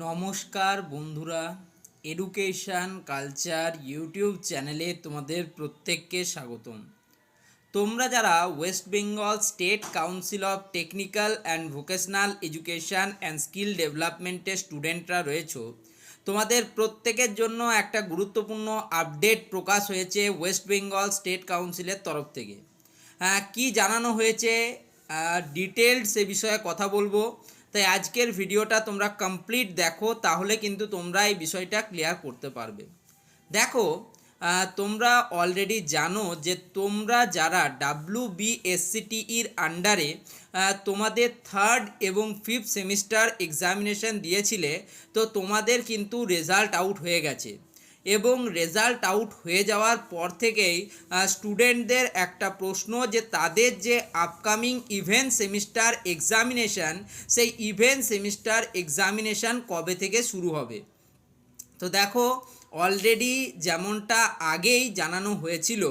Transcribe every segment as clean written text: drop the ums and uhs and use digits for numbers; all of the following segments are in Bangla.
নমস্কার বন্ধুরা, এডুকেশন কালচার ইউটিউব চ্যানেলে তোমাদের প্রত্যেককে স্বাগতম। তোমরা যারা West Bengal state council of technical and vocational education and skill ডেভেলপমেন্টের স্টুডেন্টরা রয়েছো, তোমাদের প্রত্যেকের জন্য একটা গুরুত্বপূর্ণ আপডেট প্রকাশ হয়েছে ওয়েস্ট বেঙ্গল স্টেট কাউন্সিলের তরফ থেকে। কি জানানো হয়েছে ডিটেলড সে বিষয়ে কথা বলবো। তাই আজকের ভিডিওটা তোমরা কমপ্লিট দেখো, তাহলে কিন্তু তোমরা এই বিষয়টা ক্লিয়ার করতে পারবে। দেখো, তোমরা অলরেডি জানো যে তোমরা যারা WBSCTEর আন্ডারে তোমাদের থার্ড এবং ফিফথ সেমিস্টার এক্সামিনেশন দিয়েছিলে, তো তোমাদের কিন্তু রেজাল্ট আউট হয়ে গেছে। এবং রেজাল্ট আউট হয়ে যাওয়ার পর থেকেই স্টুডেন্টদের একটা প্রশ্ন যে তাদের যে আপকামিং ইভেন্ট সেমিস্টার এক্সামিনেশান, সেই ইভেন্ট সেমিস্টার এক্সামিনেশান কবে থেকে শুরু হবে। তো দেখো, অলরেডি যেমনটা আগেই জানানো হয়েছিল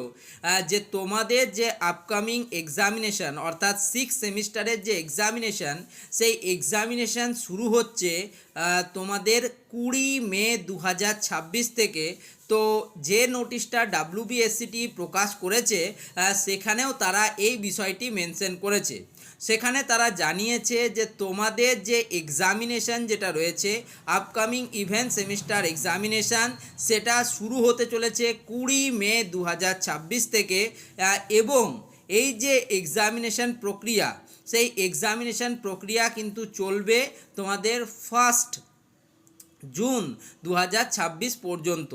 যে তোমাদের যে আপকামিং এক্সামিনেশান অর্থাৎ সিক্স সেমিস্টারের যে এক্সামিনেশান, সেই এক্সামিনেশান শুরু হচ্ছে তোমাদের 20 মে 2026 থেকে। তো যে নোটিশটা WBSCT প্রকাশ করেছে সেখানেও তারা এই বিষয়টি মেনশন করেছে। সেখানে তারা জানিয়েছে যে তোমাদের যে এক্সামিনেশান যেটা রয়েছে আপকামিং ইভেন্ট সেমিস্টার এক্সামিনেশান, সেটা শুরু হতে চলেছে 20 মে 2026 থেকে। এবং এই যে এক্সামিনেশান প্রক্রিয়া, সেই এক্সামিনেশান প্রক্রিয়া কিন্তু চলবে তোমাদের 1 জুন 2026 পর্যন্ত।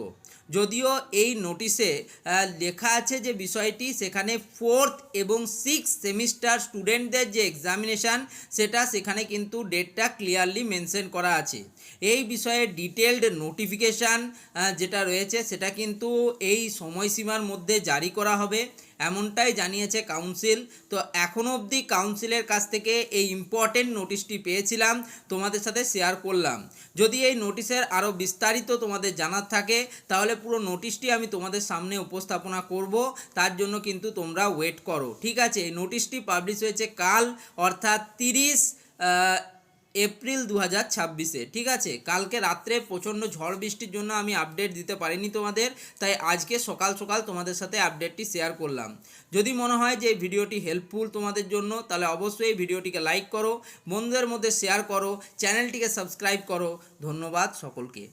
যদিও এই নোটিশে লেখা আছে যে বিষয়টি, সেখানে ফোর্থ এবং সিক্স সেমিস্টার স্টুডেন্টদের যে এক্সামিনেশান, সেখানে কিন্তু ডেটটা ক্লিয়ারলি মেনশন করা আছে। এই বিষয়ে ডিটেলড নোটিফিকেশান যেটা রয়েছে সেটা কিন্তু এই সময়সীমার মধ্যে জারি করা হবে, এমনটাই জানিয়েছে কাউন্সিল। তো এখনও অবধি কাউন্সিলের কাছ থেকে এই ইম্পর্টেন্ট নোটিশটি পেয়েছিলাম, তোমাদের সাথে শেয়ার করলাম। যদি এই নোটিশের আরও বিস্তারিত তোমাদের জানার থাকে, তাহলে পুরো নোটিশটি আমি তোমাদের সামনে উপস্থাপনা করব, তার জন্য কিন্তু তোমরা ওয়েট করো। ঠিক আছে, এই নোটিশটি পাবলিশ হয়েছে কাল, অর্থাৎ 30 এপ্রিল 2026-এ। ঠিক আছে, কালকে রাত্রে প্রচণ্ড ঝড় বৃষ্টির জন্য আমি আপডেট দিতে পারিনি তোমাদের, তাই আজকে সকাল সকাল তোমাদের সাথে আপডেটটি শেয়ার করলাম। যদি মনে হয় যে এই ভিডিওটি হেল্পফুল তোমাদের জন্য, তাহলে অবশ্যই এই ভিডিওটিকে লাইক করো, বন্ধুদের মধ্যে শেয়ার করো, চ্যানেলটিকে সাবস্ক্রাইব করো। ধন্যবাদ সকলকে।